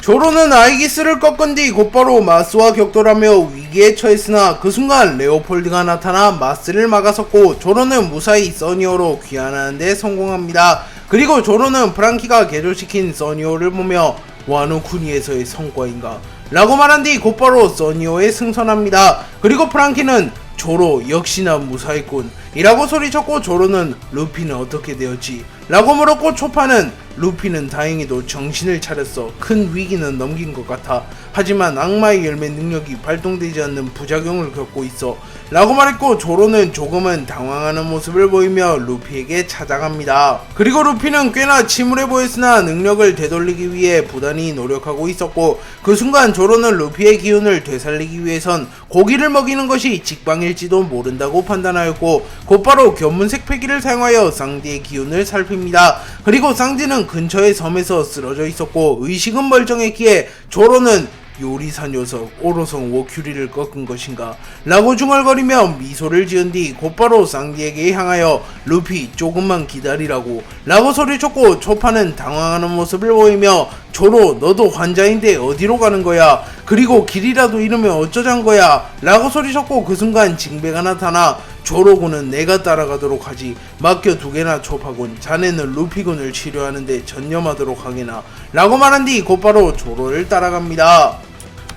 조로는 아이기스를 꺾은 뒤 곧바로 마스와 격돌하며 위기에 처했으나 그 순간 레오폴드가 나타나 마스를 막아섰고 조로는 무사히 써니어로 귀환하는 데 성공합니다. 그리고 조로는 프랑키가 개조시킨 써니어를 보며 와노 쿠니에서의 성과인가 라고 말한 뒤 곧바로 써니어에 승선합니다. 그리고 프랑키는 조로 역시나 무사했군 이라고 소리쳤고 조로는 루피는 어떻게 되었지? 라고 물었고 초파는 루피는 다행히도 정신을 차렸어. 큰 위기는 넘긴 것 같아. 하지만 악마의 열매 능력이 발동되지 않는 부작용을 겪고 있어. 라고 말했고 조로는 조금은 당황하는 모습을 보이며 루피에게 찾아갑니다. 그리고 루피는 꽤나 침울해 보였으나 능력을 되돌리기 위해 부단히 노력하고 있었고 그 순간 조로는 루피의 기운을 되살리기 위해선 고기를 먹이는 것이 직방일지도 모른다고 판단하였고 곧바로 견문색 패기를 사용하여 쌍디의 기운을 살핍니다. 그리고 쌍디는 근처의 섬에서 쓰러져 있었고 의식은 멀쩡했기에 조로는 요리사 녀석 오로성 워큐리를 꺾은 것인가 라고 중얼거리며 미소를 지은 뒤 곧바로 쌍디에게 향하여 루피 조금만 기다리라고 라고 소리쳤고 초파는 당황하는 모습을 보이며 조로 너도 환자인데 어디로 가는 거야? 그리고 길이라도 잃으면 어쩌잔 거야? 라고 소리쳤고 그 순간 징배가 나타나 조로군은 내가 따라가도록 하지 맡겨두게나 초파군 자네는 루피군을 치료하는데 전념하도록 하게나 라고 말한 뒤 곧바로 조로를 따라갑니다.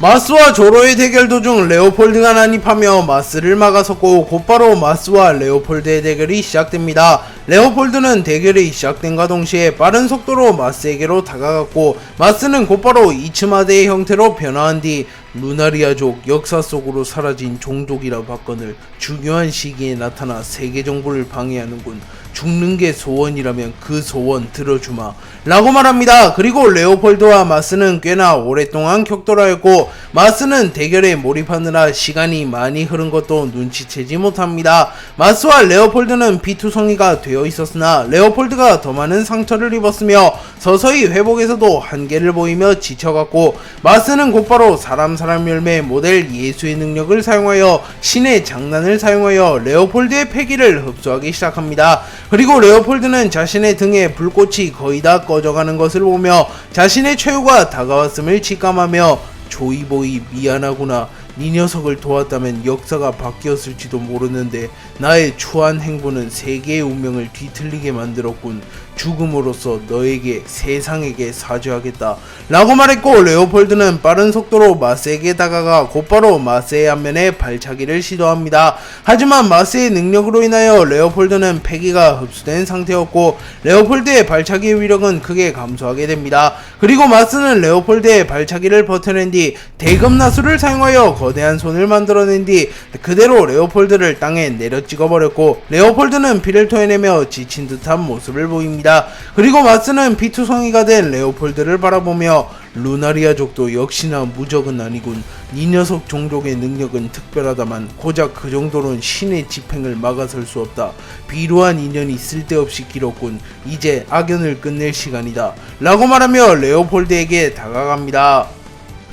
마스와 조로의 대결 도중 레오폴드가 난입하며 마스를 막아섰고 곧바로 마스와 레오폴드의 대결이 시작됩니다. 레오폴드는 대결이 시작된과 동시에 빠른 속도로 마스에게로 다가갔고 마스는 곧바로 이츠마데의 형태로 변화한 뒤 루나리아족 역사 속으로 사라진 종족이라 받거늘 중요한 시기에 나타나 세계 정부를 방해하는군. 죽는 게 소원이라면 그 소원 들어주마 라고 말합니다. 그리고 레오폴드와 마스는 꽤나 오랫동안 격돌하였고 마스는 대결에 몰입하느라 시간이 많이 흐른 것도 눈치채지 못합니다. 마스와 레오폴드는 비투성이가 되어 있었으나 레오폴드가 더 많은 상처를 입었으며 서서히 회복에서도 한계를 보이며 지쳐갔고 마스는 곧바로 사람 열매 모델 예수의 능력을 사용하여 신의 장난을 사용하여 레오폴드의 패기를 흡수하기 시작합니다. 그리고 레오폴드는 자신의 등에 불꽃이 거의 다 꺼져가는 것을 보며 자신의 최후가 다가왔음을 직감하며 조이보이 미안하구나. 네 녀석을 도왔다면 역사가 바뀌었을지도 모르는데 나의 추한 행보는 세계의 운명을 뒤틀리게 만들었군. 죽음으로써 너에게 세상에게 사죄하겠다 라고 말했고 레오폴드는 빠른 속도로 마스에게 다가가 곧바로 마스의 앞면에 발차기를 시도합니다. 하지만 마스의 능력으로 인하여 레오폴드는 패기가 흡수된 상태였고 레오폴드의 발차기의 위력은 크게 감소하게 됩니다. 그리고 마스는 레오폴드의 발차기를 버텨낸 뒤 대금나수를 사용하여 거대한 손을 만들어낸 뒤 그대로 레오폴드를 땅에 내려 찍어버렸고 레오폴드는 피를 토해내며 지친 듯한 모습을 보입니다. 그리고 마스는 비투성이가 된 레오폴드를 바라보며 루나리아족도 역시나 무적은 아니군. 이 녀석 종족의 능력은 특별하다만 고작 그 정도로는 신의 집행을 막아설 수 없다. 비루한 인연이 쓸데없이 길었군. 이제 악연을 끝낼 시간이다 라고 말하며 레오폴드에게 다가갑니다.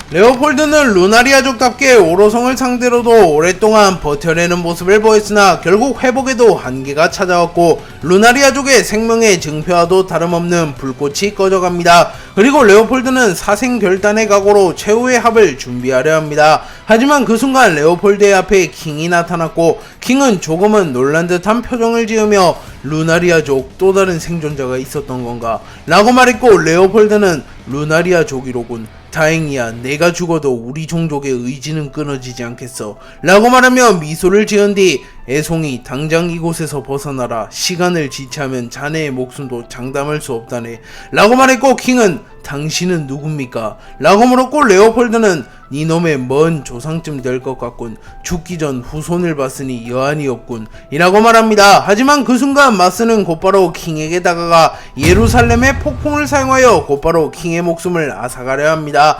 레오폴드는 루나리아족답게 오로성을 상대로도 오랫동안 버텨내는 모습을 보였으나 결국 회복에도 한계가 찾아왔고 루나리아족의 생명의 증표와도 다름없는 불꽃이 꺼져갑니다. 그리고 레오폴드는 사생결단의 각오로 최후의 합을 준비하려 합니다. 하지만 그 순간 레오폴드의 앞에 킹이 나타났고 킹은 조금은 놀란 듯한 표정을 지으며 루나리아족 또 다른 생존자가 있었던 건가 라고 말했고 레오폴드는 루나리아족이로군. 다행이야. 내가 죽어도 우리 종족의 의지는 끊어지지 않겠어 라고 말하며 미소를 지은 뒤 애송이 당장 이곳에서 벗어나라. 시간을 지체하면 자네의 목숨도 장담할 수 없다네 라고 말했고 킹은 당신은 누굽니까? 라고 물었고 레오폴드는 니놈의 먼 조상쯤 될 것 같군. 죽기 전 후손을 봤으니 여한이 없군 이라고 말합니다. 하지만 그 순간 마스는 곧바로 킹에게 다가가 예루살렘의 폭풍을 사용하여 곧바로 킹의 목숨을 앗아가려 합니다.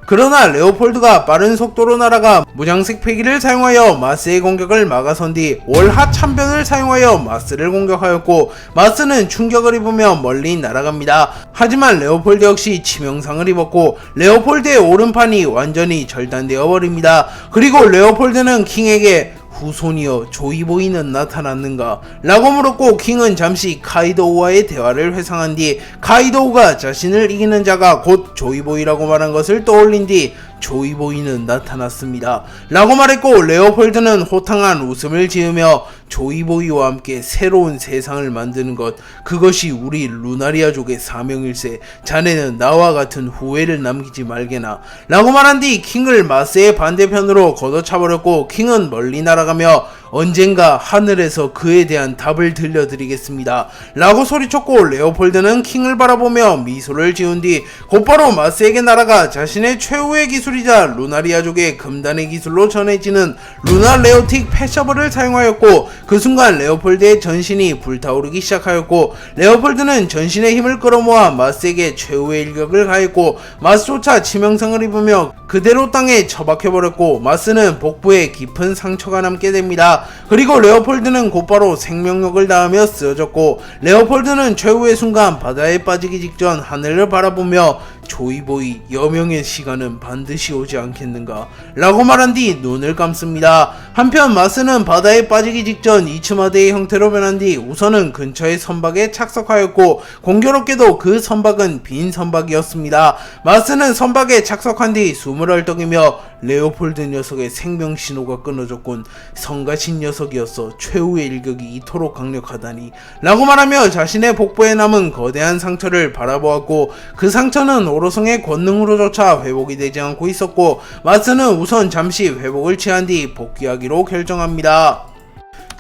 그러나 레오폴드가 빠른 속도로 날아가 무장색 패기를 사용하여 마스의 공격을 막아선 뒤 월하 참변을 사용하여 마스를 공격하였고 마스는 충격을 입으며 멀리 날아갑니다. 하지만 레오폴드 역시 치명상을 입었고 레오폴드의 오른판이 완전히 절단되어 버립니다. 그리고 레오폴드는 킹에게 후손이여 조이보이는 나타났는가? 라고 물었고 킹은 잠시 카이도우와의 대화를 회상한 뒤 카이도우가 자신을 이기는 자가 곧 조이보이라고 말한 것을 떠올린 뒤 조이보이는 나타났습니다. 라고 말했고 레오폴드는 호탕한 웃음을 지으며 조이보이와 함께 새로운 세상을 만드는 것, 그것이 우리 루나리아족의 사명일세. 자네는 나와 같은 후회를 남기지 말게나. 라고 말한 뒤 킹을 마스의 반대편으로 걷어차버렸고 킹은 멀리 날아가며 언젠가 하늘에서 그에 대한 답을 들려드리겠습니다. 라고 소리쳤고 레오폴드는 킹을 바라보며 미소를 지은 뒤 곧바로 마스에게 날아가 자신의 최후의 기술이자 루나리아족의 금단의 기술로 전해지는 루나 레오틱 패셔블을 사용하였고 그 순간 레오폴드의 전신이 불타오르기 시작하였고 레오폴드는 전신의 힘을 끌어모아 마스에게 최후의 일격을 가했고 마스조차 치명상을 입으며 그대로 땅에 처박혀버렸고 마스는 복부에 깊은 상처가 남게 됩니다. 그리고 레오폴드는 곧바로 생명력을 다하며 쓰러졌고 레오폴드는 최후의 순간 바다에 빠지기 직전 하늘을 바라보며 조이보이 여명의 시간은 반드시 오지 않겠는가? 라고 말한 뒤 눈을 감습니다. 한편 마스는 바다에 빠지기 직전 이츠마데의 형태로 변한 뒤 우선은 근처의 선박에 착석하였고 공교롭게도 그 선박은 빈 선박이었습니다. 마스는 선박에 착석한 뒤 숨을 헐떡이며 레오폴드 녀석의 생명신호가 끊어졌군. 성가신 녀석이었어. 최후의 일격이 이토록 강력하다니. 라고 말하며 자신의 복부에 남은 거대한 상처를 바라보았고 그 상처는 오로성의 권능으로조차 회복이 되지 않고 있었고 마스는 우선 잠시 회복을 취한 뒤 복귀하기로 결정합니다.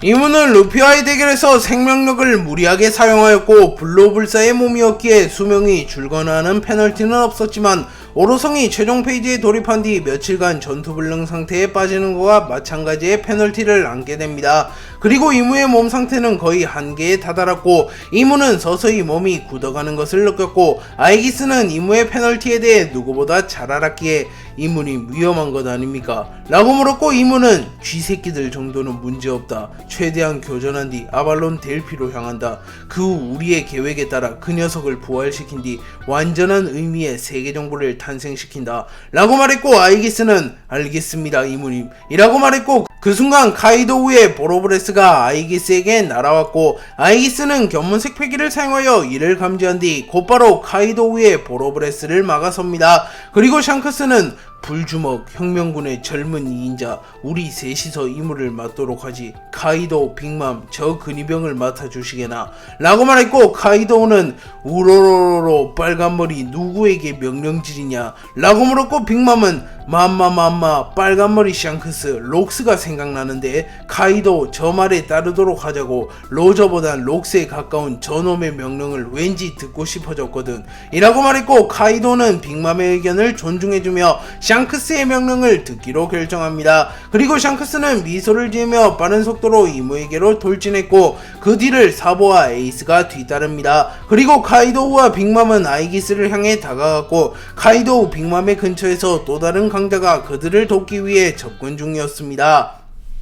이문은 루피와의 대결에서 생명력을 무리하게 사용하였고 불로불사의 몸이었기에 수명이 줄거나 하는 페널티는 없었지만 오로성이 최종 페이지에 돌입한 뒤 며칠간 전투불능 상태에 빠지는 것과 마찬가지의 페널티를 안게 됩니다. 그리고 이무의 몸 상태는 거의 한계에 다다랐고 이무는 서서히 몸이 굳어가는 것을 느꼈고 아이기스는 이무의 페널티에 대해 누구보다 잘 알았기에 이문이 위험한 것 아닙니까? 라고 물었고 이무는 쥐새끼들 정도는 문제없다. 최대한 교전한 뒤 아발론 델피로 향한다. 그 후 우리의 계획에 따라 그 녀석을 부활시킨 뒤 완전한 의미의 세계 정보를 탄생시킨다. 라고 말했고 아이기스는 알겠습니다 이무님 이라고 말했고 그 순간 카이도우의 보로브레스가 아이기스에게 날아왔고 아이기스는 견문색 패기를 사용하여 이를 감지한 뒤 곧바로 카이도우의 보로브레스를 막아섭니다. 그리고 샹크스는 불주먹 혁명군의 젊은 2인자 우리 셋이서 임무를 맡도록 하지. 카이도우 빅맘 저 근위병을 맡아주시게나. 라고 말했고 카이도우는 우로로로로 빨간머리 누구에게 명령질이냐 라고 물었고 빅맘은 맘마 빨간머리 샹크스 록스가 생각나는데 카이도 저 말에 따르도록 하자고. 로저보단 록스에 가까운 저놈의 명령을 왠지 듣고 싶어졌거든 이라고 말했고 카이도는 빅맘의 의견을 존중해주며 샹크스의 명령을 듣기로 결정합니다. 그리고 샹크스는 미소를 지으며 빠른 속도로 이무에게로 돌진했고 그 뒤를 사보와 에이스가 뒤따릅니다. 그리고 카이도우와 빅맘은 아이기스를 향해 다가갔고 카이도우 빅맘의 근처에서 또 다른 강자가 그들을 돕기 위해 접근 중이었습니다.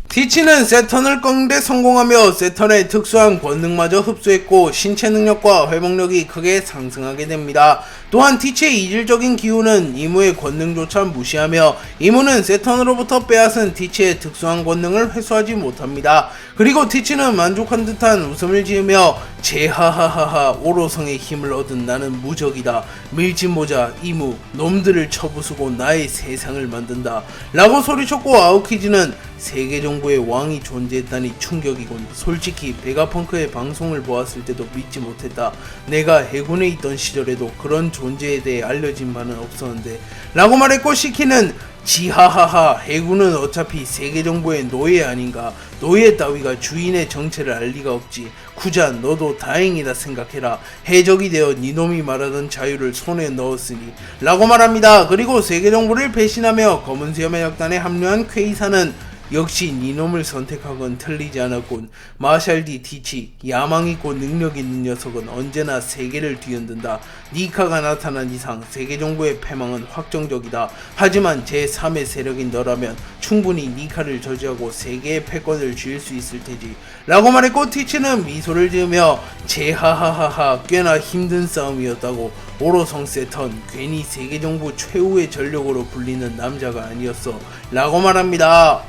티치는 세턴을 꺾는데 성공하며 세턴의 특수한 권능마저 흡수했고 신체 능력과 회복력이 크게 상승하게 됩니다. 또한 티치의 이질적인 기운은 이무의 권능조차 무시하며 이무는 세턴으로부터 빼앗은 티치의 특수한 권능을 회수하지 못합니다. 그리고 티치는 만족한 듯한 웃음을 지으며 제하하하하 오로성의 힘을 얻은 나는 무적이다. 밀짚모자 이무 놈들을 쳐부수고 나의 세상을 만든다. 라고 소리쳤고 아오키즈는 세계 정보의 왕이 존재했다니 충격이군. 솔직히 베가펑크의 방송을 보았을 때도 믿지 못했다. 내가 해군에 있던 시절에도 그런 존재에 대해 알려진 바는 없었는데 라고 말했고 시키는 지하하하 해군은 어차피 세계 정보의 노예 아닌가. 노예 따위가 주인의 정체를 알 리가 없지. 쿠잔 너도 다행이다 생각해라. 해적이 되어 니놈이 말하던 자유를 손에 넣었으니 라고 말합니다. 그리고 세계 정보를 배신하며 검은 수염의 약단에 합류한 퀘이사는 역시 니놈을 선택하건 틀리지 않았군. 마샬디 티치 야망 있고 능력 있는 녀석은 언제나 세계를 뒤흔든다. 니카가 나타난 이상 세계 정보의 패망은 확정적이다. 하지만 제3의 세력인 너라면 충분히 니카를 저지하고 세계의 패권을 쥐을 수 있을 테지. 라고 말했고 티치는 미소를 지으며 제하하하하 꽤나 힘든 싸움이었다고. 오로성 세턴 괜히 세계 정보 최후의 전력으로 불리는 남자가 아니었어. 라고 말합니다.